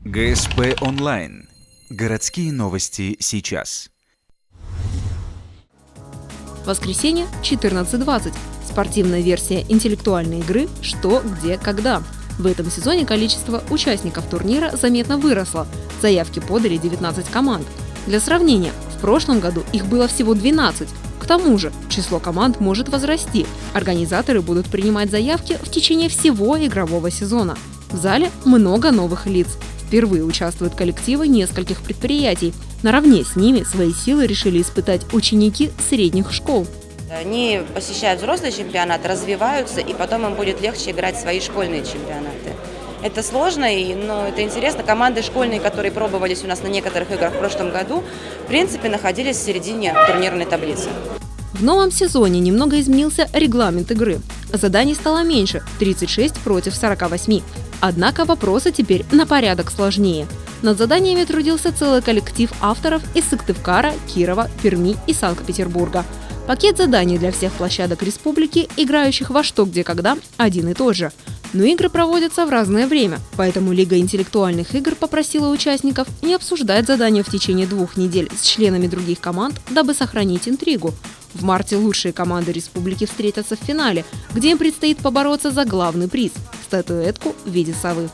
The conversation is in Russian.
ГСП онлайн. Городские новости сейчас. Воскресенье, 14:20. Спортивная версия интеллектуальной игры «Что, где, когда». В этом сезоне количество участников турнира заметно выросло. Заявки подали 19 команд. Для сравнения, в прошлом году их было всего 12. К тому же, число команд может возрасти. Организаторы будут принимать заявки в течение всего игрового сезона. В зале много новых лиц. Впервые участвуют коллективы нескольких предприятий. Наравне с ними свои силы решили испытать ученики средних школ. Они посещают взрослые чемпионаты, развиваются, и потом им будет легче играть в свои школьные чемпионаты. Это сложно, но это интересно. Команды школьные, которые пробовались у нас на некоторых играх в прошлом году, в принципе, находились в середине турнирной таблицы. В новом сезоне немного изменился регламент игры. Заданий стало меньше – 36 против 48. Однако вопросы теперь на порядок сложнее. Над заданиями трудился целый коллектив авторов из Сыктывкара, Кирова, Перми и Санкт-Петербурга. Пакет заданий для всех площадок республики, играющих во «Что, где, когда» один и тот же. Но игры проводятся в разное время, поэтому Лига интеллектуальных игр попросила участников не обсуждать задания в течение 2 недель с членами других команд, дабы сохранить интригу. В марте лучшие команды республики встретятся в финале, где им предстоит побороться за главный приз – статуэтку в виде совы.